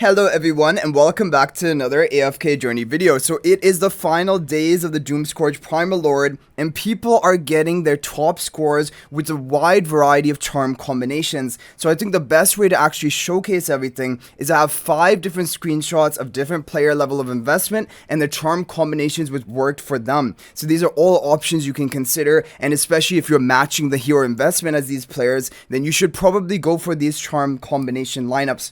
Hello everyone and welcome back to another AFK journey video. So it is the final days of the Doomscourge Primal Lord and people are getting their top scores with a wide variety of charm combinations. So I think the best way to actually showcase everything is to have 5 different screenshots of different player level of investment and the charm combinations which worked for them. So these are all options you can consider, and especially if you're matching the hero investment as these players, then you should probably go for these charm combination lineups.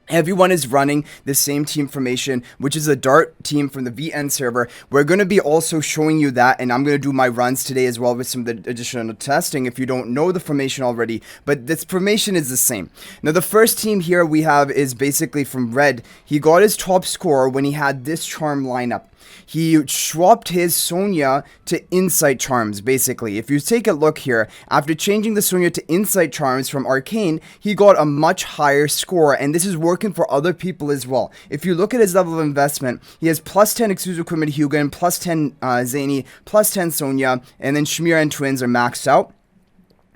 Everyone is running the same team formation, which is a Dart team from the VN server. We're going to be also showing you that, and I'm going to do my runs today as well with some of the additional testing if you don't know the formation already, but this formation is the same. Now, the first team here we have is basically from Red. He got his top score when he had this charm lineup. He swapped his Sonja to Insight Charms, basically. If you take a look here, after changing the Sonja to Insight Charms from Arcane, he got a much higher score, and this is working for other people as well. If you look at his level of investment, he has plus 10 exclusive equipment Hugin, plus 10 Zany, plus 10 Sonja, and then Shmira and Twins are maxed out.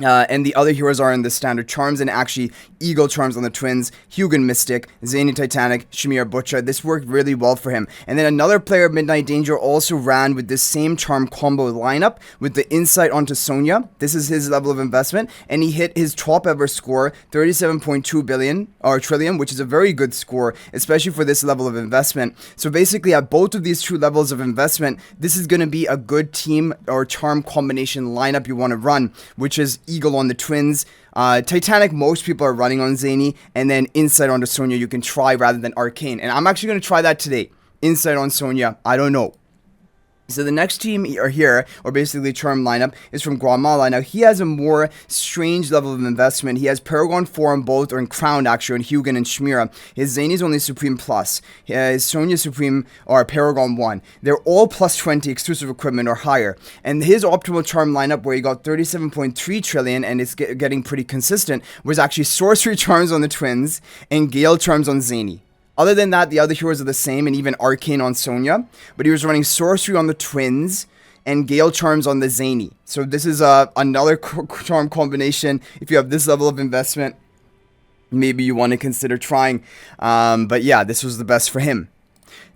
And the other heroes are in the standard charms, and actually Eagle charms on the Twins, Hugin Mystic, Zany Titanic, Shamir Butcher. This worked really well for him. And then another player, Midnight Danger, also ran with this same charm combo lineup with the Insight onto Sonja. This is his level of investment, and he hit his top ever score, 37.2 billion or trillion, which is a very good score, especially for this level of investment. So basically, at both of these two levels of investment, this is going to be a good team or charm combination lineup you want to run, which is Eagle on the Twins, Titanic most people are running on Zany, and then Insight onto Sonja you can try rather than Arcane. And I'm actually going to try that today. Insight on Sonja, I don't know. So the next team here, or basically charm lineup, is from Guatemala. Now, he has a more strange level of investment. He has Paragon 4 on both, or in Crown actually, on Hugin and Shmira. His Zany is only Supreme Plus. His Sonja Supreme or Paragon 1. They're all plus 20 exclusive equipment or higher. And his optimal charm lineup, where he got 37.3 trillion, and it's getting pretty consistent, was actually Sorcery Charms on the Twins and Gale Charms on Zany. Other than that, the other heroes are the same, and even Arcane on Sonja. But he was running Sorcery on the Twins and Gale Charms on the Zany. So this is another charm combination. If you have this level of investment, maybe you want to consider trying. But yeah, this was the best for him.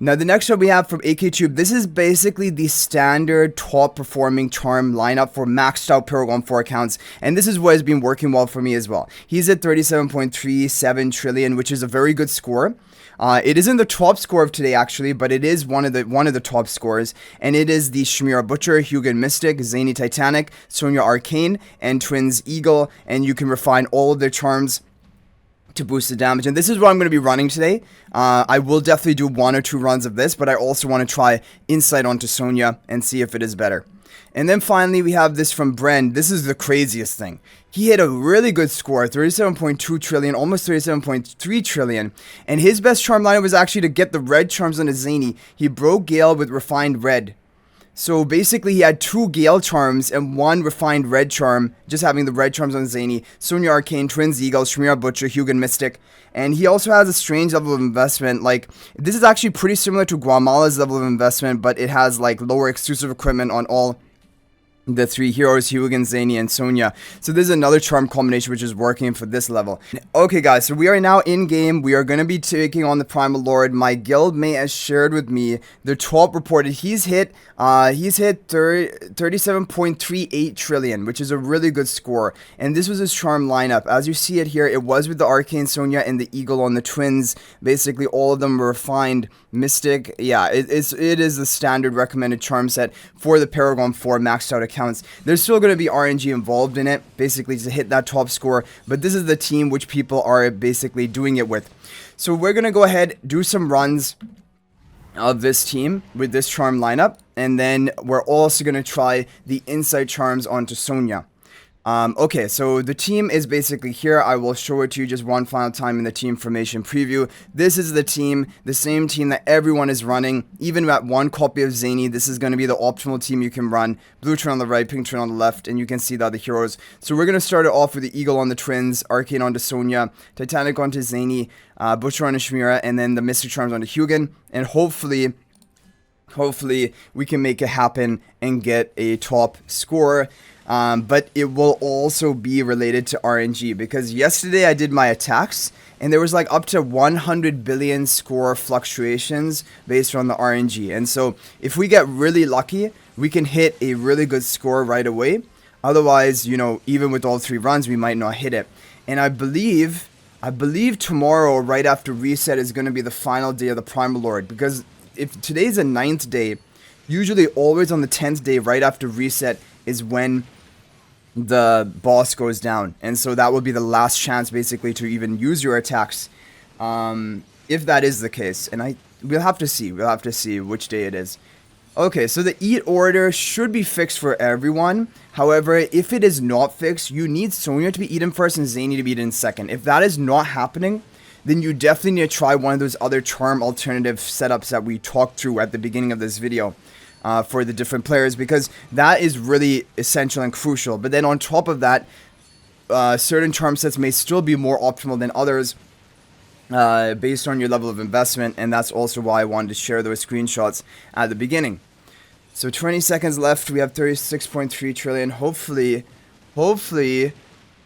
Now, the next one we have from AKTube, this is basically the standard top performing charm lineup for maxed out Paragon 4 accounts, and this is what has been working well for me as well. He's at 37.37 trillion, which is a very good score. It isn't the top score of today actually, but it is one of the top scores, and it is the Shmira Butcher, Hugin Mystic, Zany Titanic, Sonja Arcane, and Twins Eagle, and you can refine all of their charms to boost the damage. And this is what I'm going to be running today. I will definitely do 1 or 2 runs of this, but I also want to try Insight onto Sonja and see if it is better. And then finally we have this from Bren. This is the craziest thing. He hit a really good score, 37.2 trillion, almost 37.3 trillion. And his best charm lineup was actually to get the red charms on his Zany. He broke Gale with refined red. So basically he had 2 Gale charms and 1 refined red charm, just having the red charms on Zany, Sonja Arcane, Twins Eagle, Shmira Butcher, Hugin Mystic. And he also has a strange level of investment. Like, this is actually pretty similar to Guamala's level of investment, but it has like lower exclusive equipment on all the 3 heroes, Hugin, Zany, and Sonja. So this is another charm combination which is working for this level. Okay guys, so we are now in game. We are going to be taking on the Primal Lord. My guild mate has shared with me the top reported. He's hit 37.38 trillion, which is a really good score. And this was his charm lineup. As you see it here, it was with the Arcane Sonja and the Eagle on the Twins. Basically all of them were refined. Mystic, yeah, it is the standard recommended charm set for the Paragon 4 maxed out accounts. There's still going to be RNG involved in it, basically to hit that top score, but this is the team which people are basically doing it with. So we're going to go ahead, do some runs of this team with this charm lineup, and then we're also going to try the Insight Charms onto Sonja. Okay, so the team is basically here. I will show it to you just one final time in the team formation preview. This is the team, the same team that everyone is running. Even at 1 copy of Zany, this is going to be the optimal team you can run. Blue turn on the right, pink turn on the left, and you can see the other heroes. So we're going to start it off with the Eagle on the Twins, Arcane onto Sonja, Titanic onto Zany, Butcher onto Shmira, and then the Mystic Charms onto Hugin. And hopefully we can make it happen and get a top score. But it will also be related to RNG, because yesterday I did my attacks and there was like up to 100 billion score fluctuations based on the RNG. And so if we get really lucky, we can hit a really good score right away. Otherwise, you know, even with all 3 runs, we might not hit it. And I believe tomorrow, right after reset, is going to be the final day of the Primal Lord. Because if today's the 9th day, usually always on the 10th day, right after reset, is when the boss goes down. And so that will be the last chance, basically, to even use your attacks. If that is the case. And we'll have to see. We'll have to see which day it is. Okay, so the eat order should be fixed for everyone. However, if it is not fixed, you need Sonja to be eaten first and Zany to be eaten second. If that is not happening, then you definitely need to try one of those other charm alternative setups that we talked through at the beginning of this video for the different players, because that is really essential and crucial. But then on top of that, certain charm sets may still be more optimal than others based on your level of investment, and that's also why I wanted to share those screenshots at the beginning. So 20 seconds left. We have 36.3 trillion. Hopefully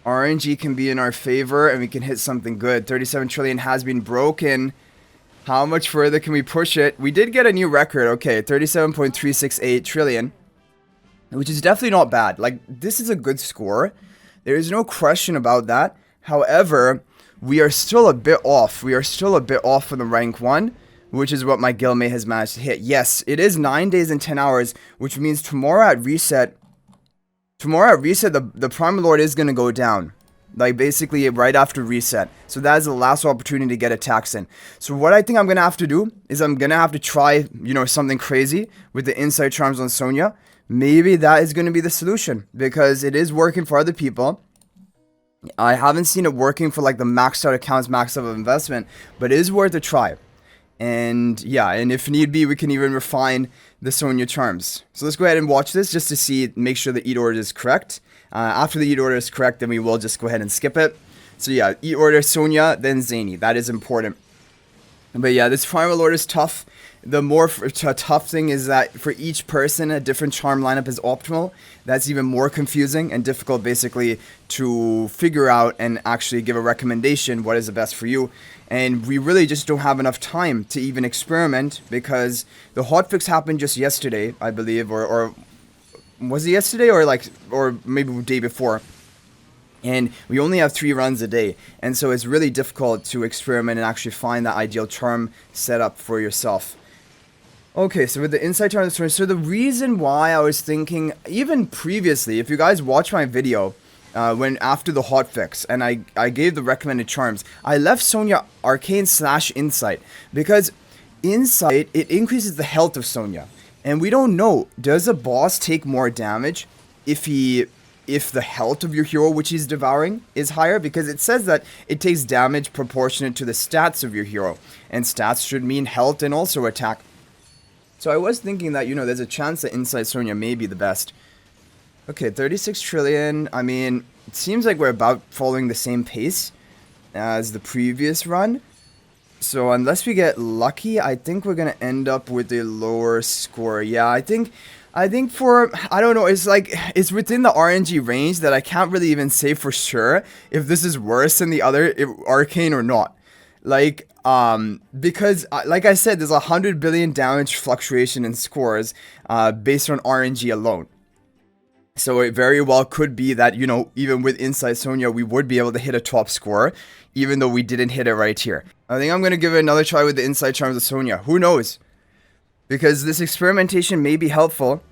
RNG can be in our favor and we can hit something good. 37 trillion has been broken. How much further can we push it? We did get a new record. Okay, 37.368 trillion, which is definitely not bad. Like, this is a good score. There is no question about that. However, we are still a bit off. We are still a bit off from the rank 1, which is what my guildmate has managed to hit. Yes, it is 9 days and 10 hours, which means tomorrow at reset, the Primal Lord is going to go down. Like, basically right after reset. So that is the last opportunity to get attacks in. So what I think I'm going to have to do is I'm going to have to try, you know, something crazy with the insight charms on Sonja. Maybe that is going to be the solution, because it is working for other people. I haven't seen it working for like the maxed out accounts, maxed out of investment, but it is worth a try. And yeah, and if need be, we can even refine the Sonja charms. So let's go ahead and watch this just to see, make sure the eat order is correct. After the eat order is correct, then we will just go ahead and skip it. So yeah, eat order Sonja, then Zany. That is important. But yeah, this Primal Lord is tough. The more tough thing is that for each person, a different charm lineup is optimal. That's even more confusing and difficult, basically, to figure out and actually give a recommendation what is the best for you. And we really just don't have enough time to even experiment, because the hotfix happened just yesterday, I believe, or was it yesterday, or maybe the day before? And we only have 3 runs a day, and so it's really difficult to experiment and actually find that ideal charm setup for yourself. Okay, so with the insight charm, so the reason why I was thinking, even previously, if you guys watch my video, when after the hotfix, and I gave the recommended charms, I left Sonja Arcane / Insight, because Insight, it increases the health of Sonja, and we don't know, does a boss take more damage if the health of your hero which he's devouring is higher? Because it says that it takes damage proportionate to the stats of your hero, and stats should mean health and also attack. So I was thinking that, you know, there's a chance that Insight Sonja may be the best. Okay, 36 trillion. I mean, it seems like we're about following the same pace as the previous run. So unless we get lucky, I think we're going to end up with a lower score. Yeah, I think for, I don't know, it's like, it's within the RNG range that I can't really even say for sure if this is worse than the other Arcane or not. Like, because, like I said, there's 100 billion damage fluctuation in scores, based on RNG alone. So it very well could be that, you know, even with Insight Sonja, we would be able to hit a top score, even though we didn't hit it right here. I think I'm going to give it another try with the Insight Charms of Sonja. Who knows? Because this experimentation may be helpful.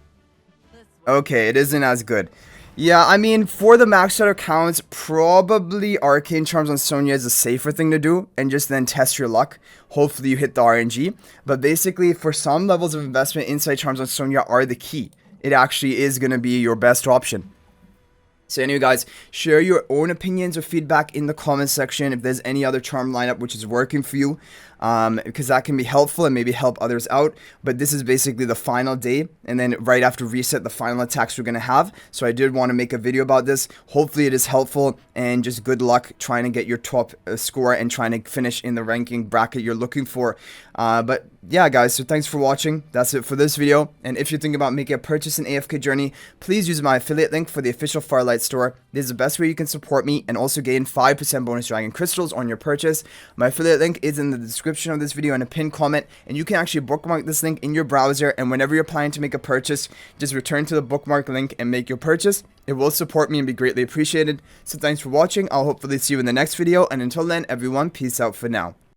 Okay, it isn't as good. Yeah, I mean, for the maxed out accounts, probably Arcane Charms on Sonja is a safer thing to do, and just then test your luck. Hopefully you hit the RNG. But basically, for some levels of investment, Insight Charms on Sonja are the key. It actually is going to be your best option. So anyway, guys, share your own opinions or feedback in the comment section if there's any other charm lineup which is working for you, because that can be helpful and maybe help others out. But this is basically the final day, and then right after reset, the final attacks we're going to have. So I did want to make a video about this. Hopefully it is helpful, and just good luck trying to get your top score and trying to finish in the ranking bracket you're looking for. But yeah, guys, so thanks for watching. That's it for this video. And if you're thinking about making a purchase in AFK Journey, please use my affiliate link for the official Farlight store. This is the best way you can support me and also gain 5% bonus dragon crystals on your purchase. My affiliate link is in the description of this video and a pinned comment, and you can actually bookmark this link in your browser, and whenever you're planning to make a purchase, just return to the bookmark link and make your purchase. It will support me and be greatly appreciated. So thanks for watching. I'll hopefully see you in the next video, and until then, everyone, peace out for now.